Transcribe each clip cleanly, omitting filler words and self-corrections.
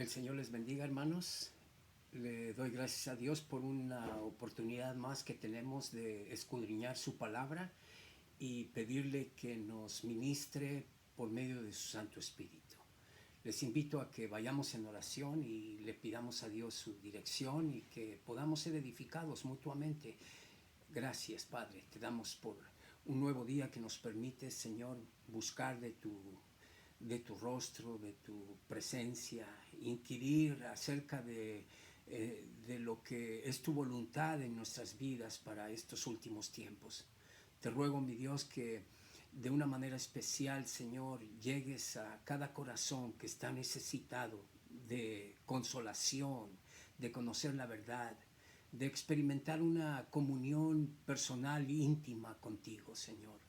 El Señor les bendiga, hermanos. Le doy gracias a Dios por una oportunidad más que tenemos de escudriñar su palabra y pedirle que nos ministre por medio de su Santo Espíritu. Les invito a que vayamos en oración y le pidamos a Dios su dirección y que podamos ser edificados mutuamente. Gracias, Padre. Te damos por un nuevo día que nos permite, Señor, buscar de tu rostro, de tu presencia, inquirir acerca de lo que es tu voluntad en nuestras vidas para estos últimos tiempos. Te ruego, mi Dios, que de una manera especial, Señor, llegues a cada corazón que está necesitado de consolación, de conocer la verdad, de experimentar una comunión personal e íntima contigo, Señor.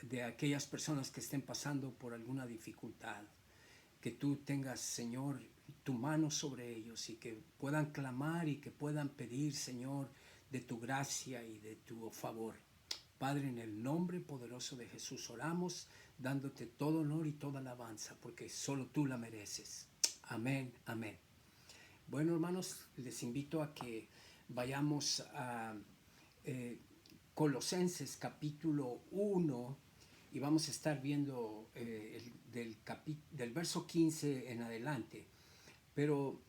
De aquellas personas que estén pasando por alguna dificultad, que tú tengas, Señor, tu mano sobre ellos y que puedan clamar y que puedan pedir, Señor, de tu gracia y de tu favor. Padre, en el nombre poderoso de Jesús oramos, dándote todo honor y toda alabanza, porque solo tú la mereces. Amén, amén. Bueno, hermanos, les invito a que vayamos a Colosenses capítulo 1 y vamos a estar viendo del verso 15 en adelante. Pero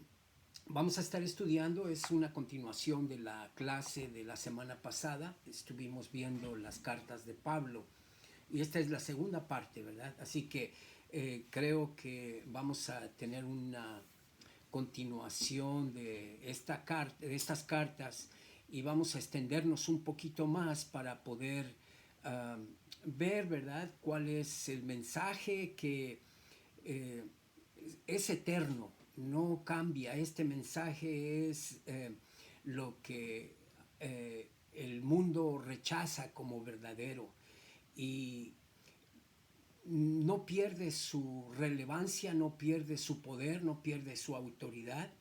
vamos a estar estudiando, es una continuación de la clase de la semana pasada. Estuvimos viendo las cartas de Pablo y esta es la segunda parte, ¿verdad? Así que creo que vamos a tener una continuación de estas cartas y vamos a extendernos un poquito más para poder ver, ¿verdad?, cuál es el mensaje que es eterno, no cambia. Este mensaje es lo que el mundo rechaza como verdadero y no pierde su relevancia, no pierde su poder, no pierde su autoridad.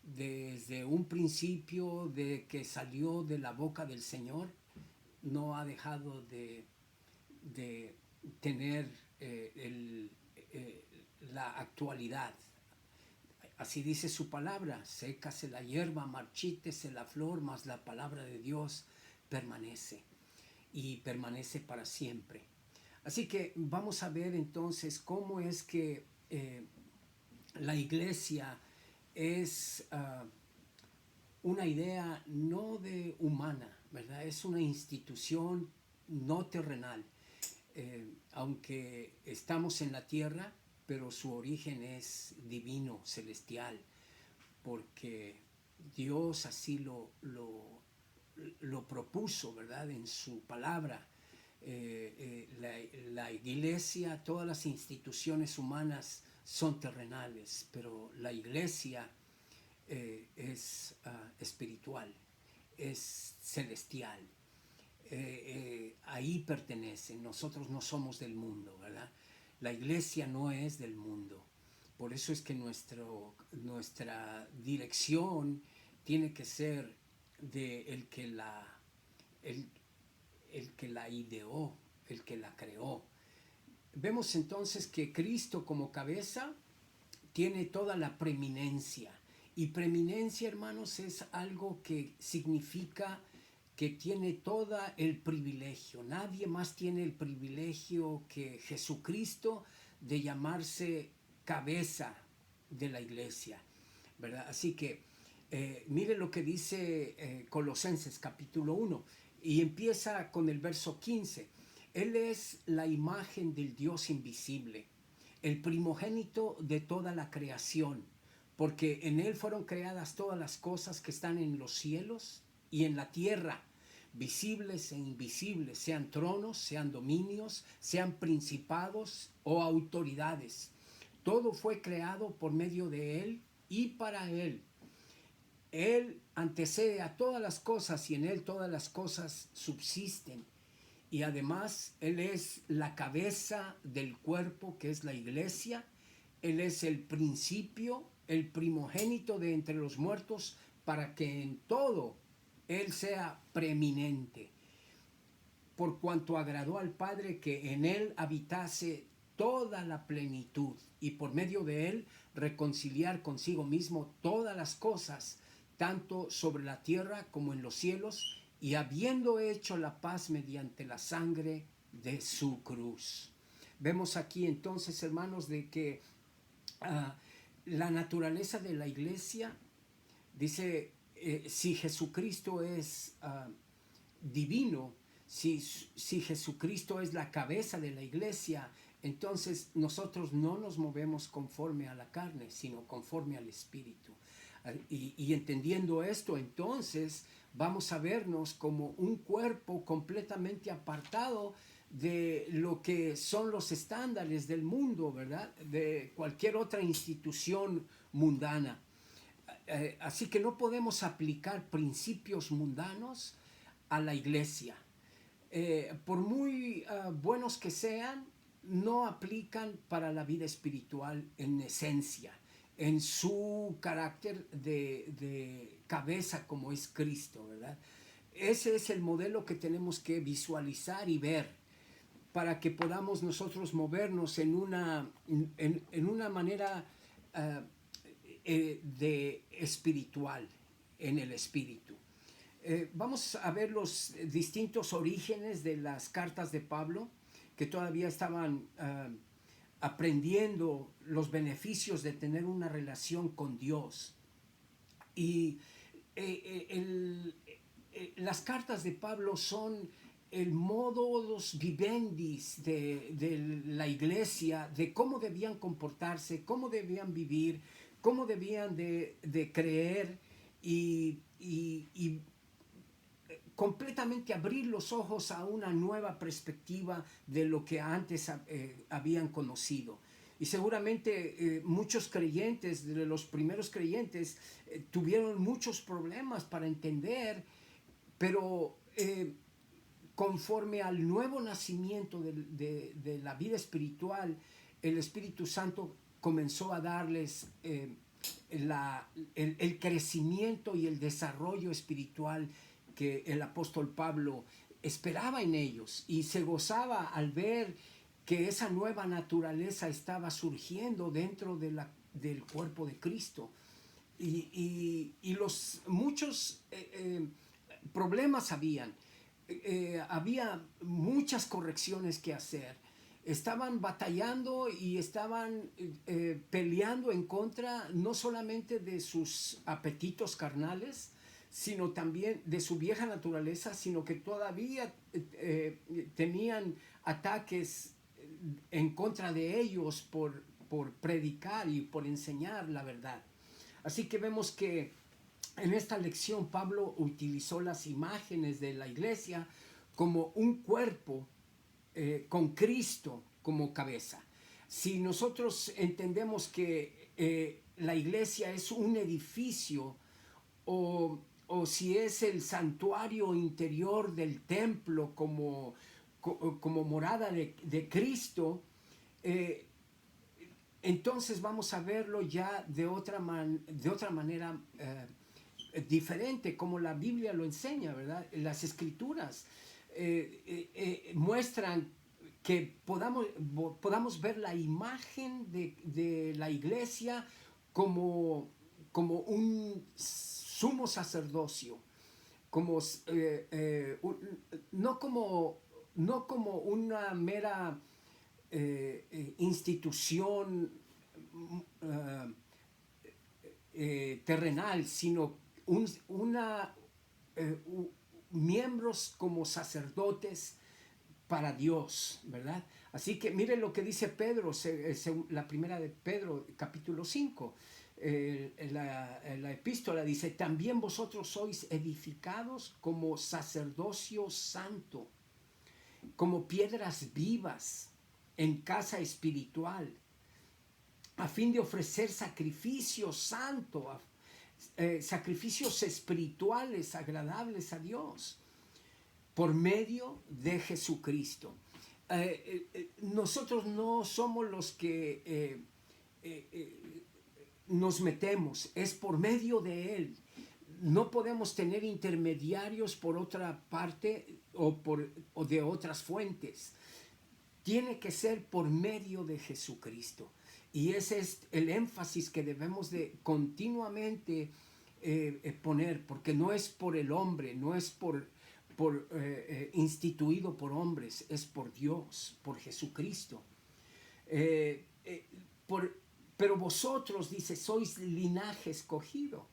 Desde un principio de que salió de la boca del Señor, no ha dejado de tener la actualidad. Así dice su palabra: sécase la hierba, marchítese la flor, mas la palabra de Dios permanece y permanece para siempre. Así que vamos a ver entonces cómo es que la iglesia es una idea no de humana, ¿verdad? Es una institución no terrenal. Aunque estamos en la tierra, pero su origen es divino, celestial, porque Dios así lo propuso, ¿verdad?, en su palabra. La iglesia, todas las instituciones humanas son terrenales, pero la iglesia es espiritual, es celestial. Ahí pertenecen. Nosotros no somos del mundo, ¿verdad? La iglesia no es del mundo. Por eso es que nuestra dirección tiene que ser de el que la ideó, el que la creó. Vemos entonces que Cristo como cabeza tiene toda la preeminencia. Y preeminencia, hermanos, es algo que significa que tiene todo el privilegio. Nadie más tiene el privilegio que Jesucristo de llamarse cabeza de la iglesia, ¿verdad? Así que mire lo que dice Colosenses capítulo 1 y empieza con el verso 15. Él es la imagen del Dios invisible, el primogénito de toda la creación, porque en Él fueron creadas todas las cosas que están en los cielos y en la tierra, visibles e invisibles, sean tronos, sean dominios, sean principados o autoridades. Todo fue creado por medio de Él y para Él. Él antecede a todas las cosas y en Él todas las cosas subsisten. Y además Él es la cabeza del cuerpo, que es la iglesia. Él es el principio, el primogénito de entre los muertos, para que en todo Él sea preeminente. Por cuanto agradó al Padre que en Él habitase toda la plenitud y por medio de él reconciliar consigo mismo todas las cosas, tanto sobre la tierra como en los cielos, y habiendo hecho la paz mediante la sangre de su cruz. Vemos aquí entonces, hermanos, de que la naturaleza de la iglesia, dice, si Jesucristo es divino, si Jesucristo es la cabeza de la iglesia, entonces nosotros no nos movemos conforme a la carne, sino conforme al Espíritu. Y entendiendo esto, entonces vamos a vernos como un cuerpo completamente apartado de lo que son los estándares del mundo, ¿verdad? De cualquier otra institución mundana. Así que no podemos aplicar principios mundanos a la iglesia. Por muy buenos que sean, no aplican para la vida espiritual en esencia, en su carácter de cabeza como es Cristo, ¿verdad? Ese es el modelo que tenemos que visualizar y ver para que podamos nosotros movernos en una manera de espiritual, en el espíritu. Vamos a ver los distintos orígenes de las cartas de Pablo, que todavía estaban aprendiendo los beneficios de tener una relación con Dios. Y las cartas de Pablo son el modus vivendi de la iglesia, de cómo debían comportarse, cómo debían vivir, cómo debían de creer y completamente abrir los ojos a una nueva perspectiva de lo que antes habían conocido. Y seguramente muchos creyentes, de los primeros creyentes, tuvieron muchos problemas para entender, pero conforme al nuevo nacimiento de la vida espiritual, el Espíritu Santo comenzó a darles el crecimiento y el desarrollo espiritual que el apóstol Pablo esperaba en ellos, y se gozaba al ver que esa nueva naturaleza estaba surgiendo dentro del cuerpo de Cristo. Y los muchos problemas habían muchas correcciones que hacer. Estaban batallando y estaban peleando en contra no solamente de sus apetitos carnales, sino también de su vieja naturaleza, sino que todavía tenían ataques en contra de ellos por predicar y por enseñar la verdad. Así que vemos que en esta lección Pablo utilizó las imágenes de la iglesia como un cuerpo con Cristo como cabeza. Si nosotros entendemos que la iglesia es un edificio, o si es el santuario interior del templo como morada de Cristo, entonces vamos a verlo ya de otra manera diferente, como la Biblia lo enseña, ¿verdad? Las Escrituras muestran que podamos ver la imagen de la iglesia como un sumo sacerdocio, no como una mera institución terrenal, sino miembros como sacerdotes para Dios, ¿verdad? Así que miren lo que dice Pedro, la primera de Pedro, capítulo 5. La epístola dice: también vosotros sois edificados como sacerdocio santo, como piedras vivas en casa espiritual, a fin de ofrecer sacrificios santos, sacrificios espirituales agradables a Dios, por medio de Jesucristo. Nosotros no somos los que nos metemos, es por medio de Él. No podemos tener intermediarios por otra parte o de otras fuentes. tiene que ser por medio de Jesucristo. Y ese es el énfasis que debemos de continuamente poner, porque no es por el hombre, no es instituido por hombres, es por Dios, por Jesucristo. Eh, eh, por, pero vosotros, dice, sois linaje escogido,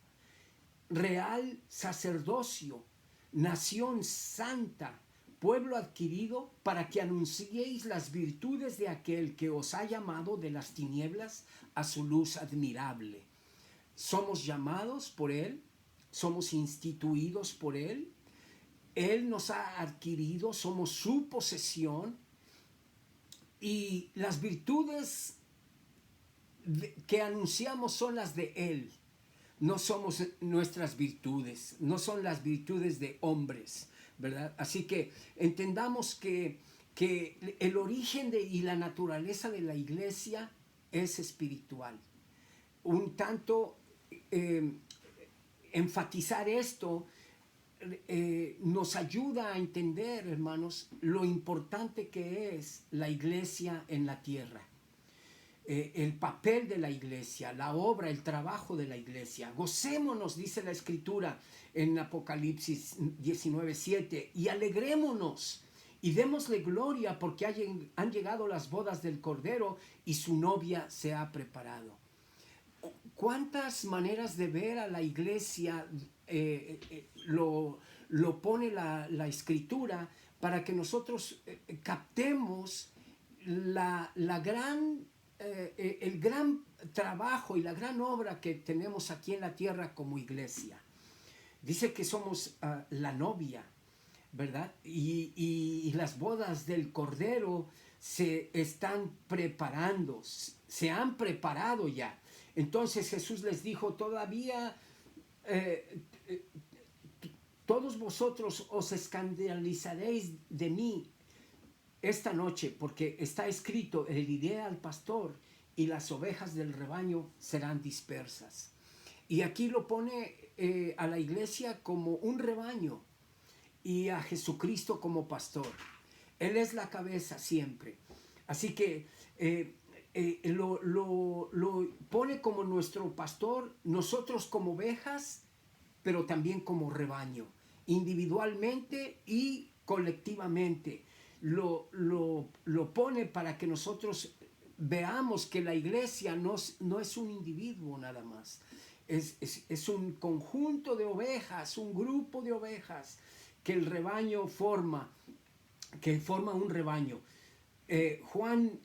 real sacerdocio, nación santa, pueblo adquirido, para que anunciéis las virtudes de aquel que os ha llamado de las tinieblas a su luz admirable. Somos llamados por Él, somos instituidos por Él, Él nos ha adquirido, somos su posesión, y las virtudes que anunciamos son las de Él. No somos nuestras virtudes, no son las virtudes de hombres, ¿verdad? Así que entendamos que el origen y la naturaleza de la iglesia es espiritual. Un tanto enfatizar esto nos ayuda a entender, hermanos, lo importante que es la iglesia en la tierra. El papel de la iglesia, la obra, el trabajo de la iglesia. Gocémonos, dice la Escritura en Apocalipsis 19:7, y alegrémonos y démosle gloria porque han llegado las bodas del Cordero y su novia se ha preparado. ¿Cuántas maneras de ver a la iglesia lo pone la Escritura para que nosotros captemos el gran trabajo y la gran obra que tenemos aquí en la tierra como iglesia? Dice que somos la novia, ¿verdad? Y las bodas del Cordero se están preparando, se han preparado ya. Entonces Jesús les dijo, todavía todos vosotros os escandalizaréis de mí esta noche, porque está escrito, heriré al pastor y las ovejas del rebaño serán dispersas. Y aquí lo pone a la iglesia como un rebaño y a Jesucristo como pastor. Él es la cabeza siempre. Así que lo pone como nuestro pastor, nosotros como ovejas, pero también como rebaño, individualmente y colectivamente. Lo pone para que nosotros veamos que la iglesia no es un individuo nada más, es un conjunto de ovejas, un grupo de ovejas que el rebaño forma, que forma un rebaño. Juan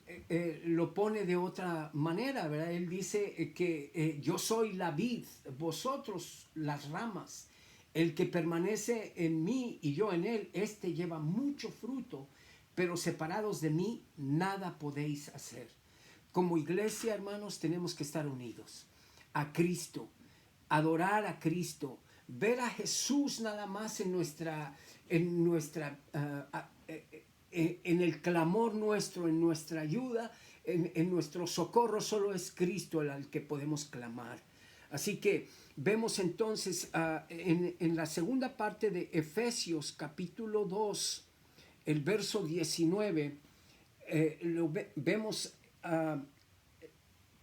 lo pone de otra manera, ¿verdad? Él dice que yo soy la vid, vosotros las ramas. El que permanece en mí y yo en él, este lleva mucho fruto, pero separados de mí nada podéis hacer. Como iglesia, hermanos, tenemos que estar unidos a Cristo, adorar a Cristo, ver a Jesús nada más en el clamor nuestro, en nuestra ayuda, en nuestro socorro. Solo es Cristo al que podemos clamar. Así que vemos entonces en la segunda parte de Efesios capítulo 2, el verso 19, vemos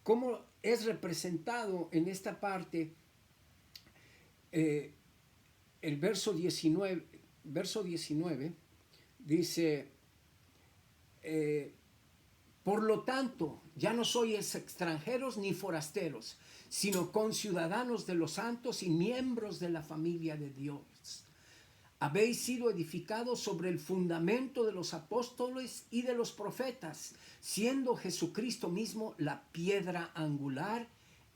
cómo es representado en esta parte el verso 19, dice, por lo tanto, ya no sois extranjeros ni forasteros, sino conciudadanos de los santos y miembros de la familia de Dios. Habéis sido edificados sobre el fundamento de los apóstoles y de los profetas, siendo Jesucristo mismo la piedra angular.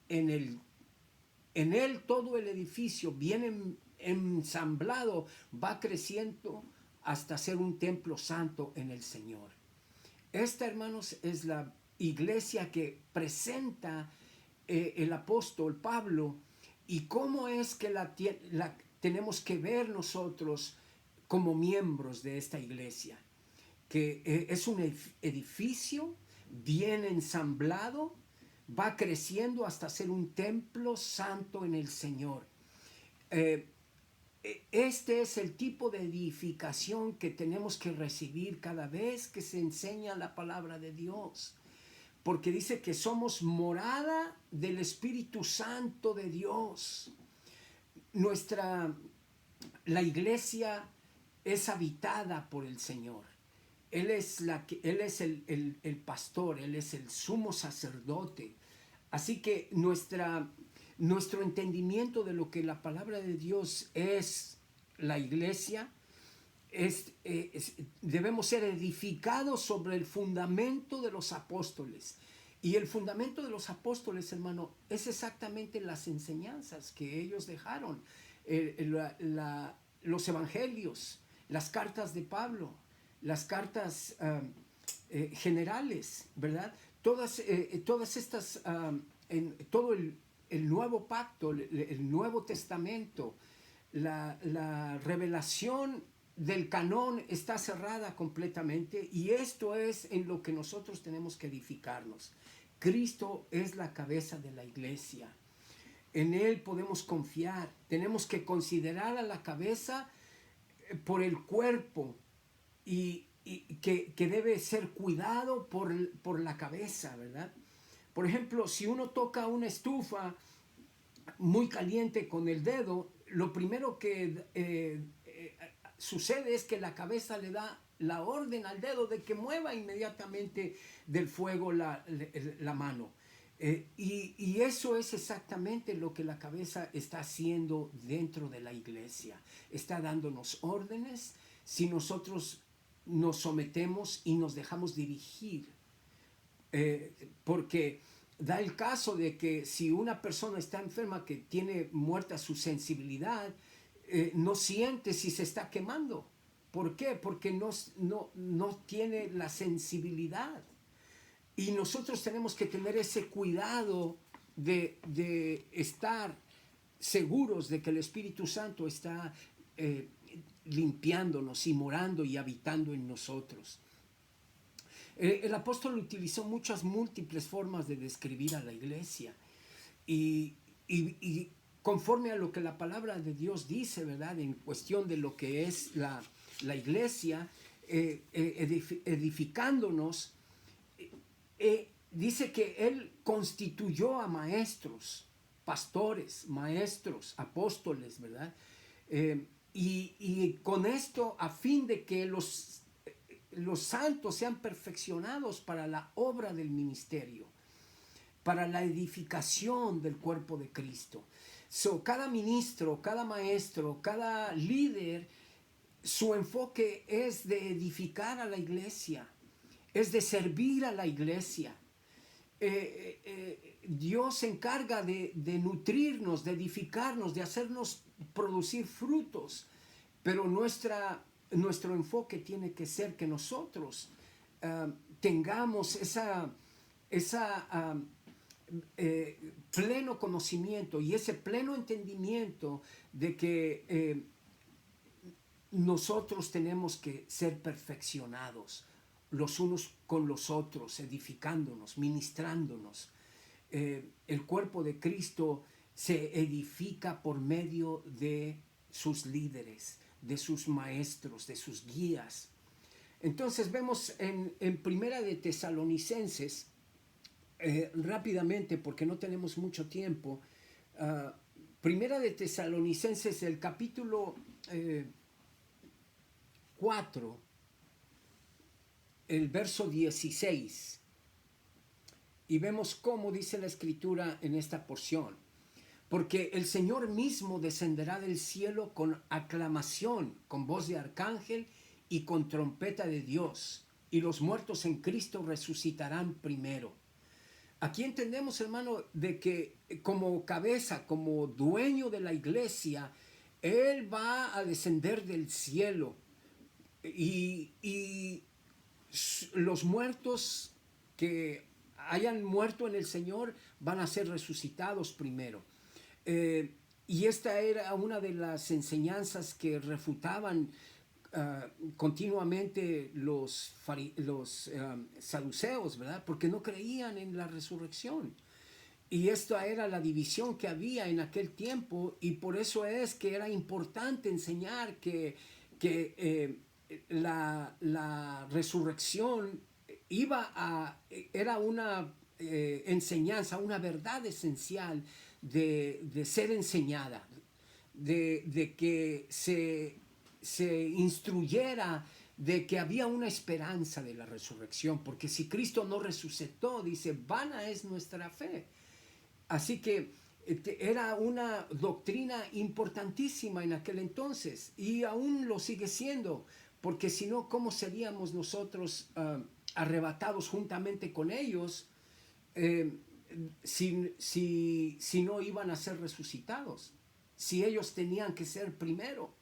En él todo el edificio bien ensamblado va creciendo hasta ser un templo santo en el Señor. Esta, hermanos, es la iglesia que presenta el apóstol Pablo, y cómo es que la tenemos que ver nosotros como miembros de esta iglesia, que es un edificio bien ensamblado, va creciendo hasta ser un templo santo en el Señor. Este es el tipo de edificación que tenemos que recibir cada vez que se enseña la palabra de Dios. Porque dice que somos morada del Espíritu Santo de Dios. La iglesia es habitada por el Señor. Él es el pastor, Él es el sumo sacerdote. Así que nuestro entendimiento de lo que la palabra de Dios es la iglesia, debemos ser edificados sobre el fundamento de los apóstoles. Y el fundamento de los apóstoles, hermano, es exactamente las enseñanzas que ellos dejaron. Los evangelios, las cartas de Pablo, las cartas generales, ¿verdad? Todas estas, en todo el nuevo pacto, el Nuevo Testamento, la revelación del canón está cerrada completamente, y esto es en lo que nosotros tenemos que edificarnos. Cristo es la cabeza de la iglesia. En Él podemos confiar. Tenemos que considerar a la cabeza por el cuerpo, y que debe ser cuidado por la cabeza, ¿verdad? Por ejemplo, si uno toca una estufa muy caliente con el dedo, lo primero que sucede es que la cabeza le da la orden al dedo de que mueva inmediatamente del fuego la mano. Y eso es exactamente lo que la cabeza está haciendo dentro de la iglesia. Está dándonos órdenes si nosotros nos sometemos y nos dejamos dirigir. Porque da el caso de que si una persona está enferma, que tiene muerta su sensibilidad, no siente si se está quemando. ¿Por qué? Porque no tiene la sensibilidad. Y nosotros tenemos que tener ese cuidado de estar seguros de que el Espíritu Santo está limpiándonos y morando y habitando en nosotros. El apóstol utilizó muchas múltiples formas de describir a la iglesia, y conforme a lo que la palabra de Dios dice, ¿verdad? En cuestión de lo que es la iglesia, edificándonos, dice que Él constituyó a maestros, pastores, maestros, apóstoles, ¿verdad? Y con esto, a fin de que los santos sean perfeccionados para la obra del ministerio, para la edificación del cuerpo de Cristo. Cada ministro, cada maestro, cada líder, su enfoque es de edificar a la iglesia, es de servir a la iglesia. Dios se encarga de nutrirnos, de edificarnos, de hacernos producir frutos, pero nuestro enfoque tiene que ser que nosotros tengamos pleno conocimiento y ese pleno entendimiento de que nosotros tenemos que ser perfeccionados los unos con los otros, edificándonos, ministrándonos. El cuerpo de Cristo se edifica por medio de sus líderes, de sus maestros, de sus guías. Entonces vemos en Primera de Tesalonicenses, rápidamente porque no tenemos mucho tiempo, Primera de Tesalonicenses, el capítulo 4, el verso 16, y vemos cómo dice la escritura en esta porción: porque el Señor mismo descenderá del cielo con aclamación, con voz de arcángel y con trompeta de Dios, y los muertos en Cristo resucitarán primero. Aquí entendemos, hermano, de que como cabeza, como dueño de la iglesia, Él va a descender del cielo, y los muertos que hayan muerto en el Señor van a ser resucitados primero. Y esta era una de las enseñanzas que refutaban continuamente los saduceos, ¿verdad? Porque no creían en la resurrección. Y esta era la división que había en aquel tiempo, y por eso es que era importante enseñar que la resurrección era una enseñanza, una verdad esencial de ser enseñada, de que se instruyera de que había una esperanza de la resurrección, porque si Cristo no resucitó, dice, vana es nuestra fe. Así que era una doctrina importantísima en aquel entonces y aún lo sigue siendo, porque si no, ¿cómo seríamos nosotros arrebatados juntamente con ellos eh, si no iban a ser resucitados? Si ellos tenían que ser primero,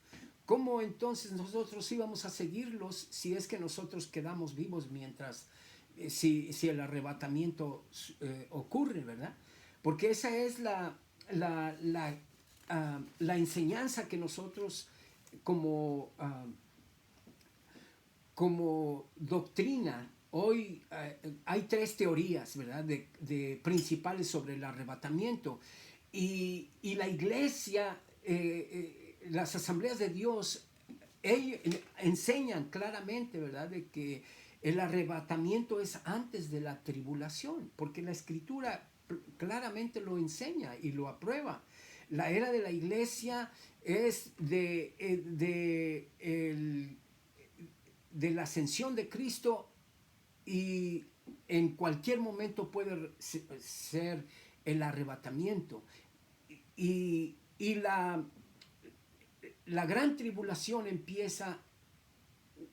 ¿cómo entonces nosotros íbamos a seguirlos si es que nosotros quedamos vivos mientras, si el arrebatamiento ocurre, ¿verdad? Porque esa es la enseñanza que nosotros como, como doctrina, hoy hay tres teorías, ¿verdad?, de principales sobre el arrebatamiento. Y la iglesia, las asambleas de Dios, ellos enseñan claramente, ¿verdad?, de que el arrebatamiento es antes de la tribulación, porque la escritura claramente lo enseña y lo aprueba. La era de la iglesia es de la ascensión de Cristo, y en cualquier momento puede ser el arrebatamiento. Y la gran tribulación empieza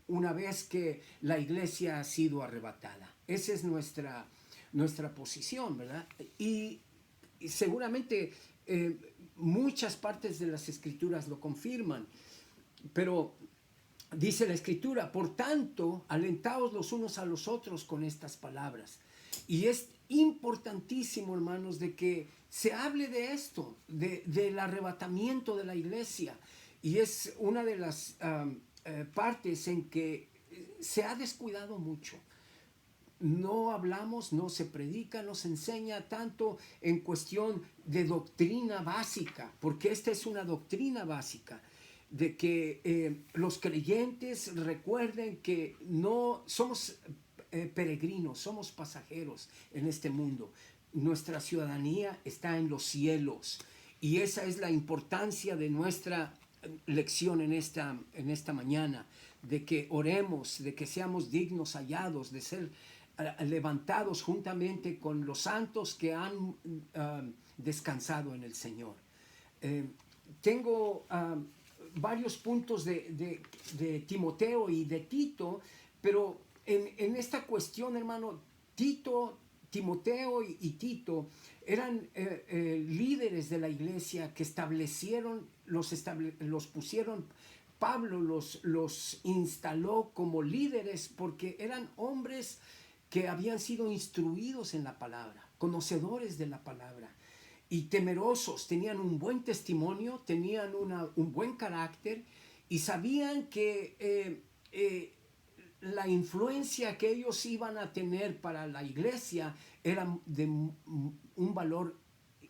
una vez que la iglesia ha sido arrebatada. Esa es nuestra posición, ¿verdad? Y seguramente muchas partes de las escrituras lo confirman, pero dice la escritura, por tanto, alentaos los unos a los otros con estas palabras. Y es importantísimo, hermanos, de que se hable de esto, del arrebatamiento de la iglesia. Y es una de las partes en que se ha descuidado mucho. No hablamos, no se predica, no se enseña tanto en cuestión de doctrina básica, porque esta es una doctrina básica, de que los creyentes recuerden que no somos peregrinos, somos pasajeros en este mundo. Nuestra ciudadanía está en los cielos, y esa es la importancia de nuestra lección en esta mañana, de que oremos, de que seamos dignos hallados, de ser levantados juntamente con los santos que han descansado en el Señor. Tengo varios puntos de Timoteo y de Tito, pero en esta cuestión, hermano, Timoteo y Tito eran líderes de la iglesia que los pusieron. Pablo los instaló como líderes porque eran hombres que habían sido instruidos en la palabra, conocedores de la palabra y temerosos, tenían un buen testimonio, tenían un buen carácter y sabían que la influencia que ellos iban a tener para la iglesia era de un valor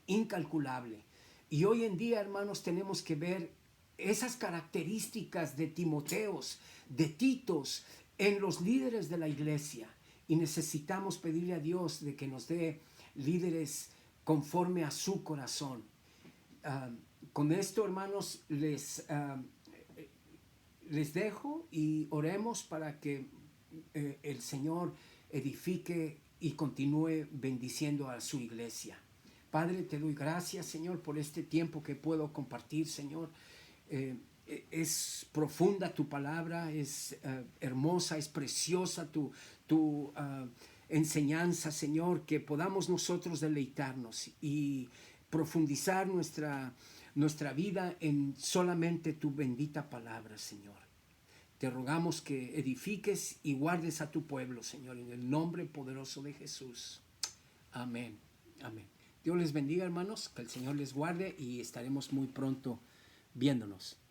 incalculable. Y hoy en día, hermanos, tenemos que ver esas características de Timoteos, de Titos, en los líderes de la iglesia. Y necesitamos pedirle a Dios de que nos dé líderes conforme a su corazón. Con esto, hermanos, les dejo y oremos para que el Señor edifique y continúe bendiciendo a su iglesia. Padre, te doy gracias, Señor, por este tiempo que puedo compartir, Señor. Es profunda tu palabra, es hermosa, es preciosa tu enseñanza, Señor, que podamos nosotros deleitarnos y profundizar nuestra vida en solamente tu bendita palabra, Señor. Te rogamos que edifiques y guardes a tu pueblo, Señor, en el nombre poderoso de Jesús. Amén. Amén. Dios les bendiga, hermanos, que el Señor les guarde y estaremos muy pronto viéndonos.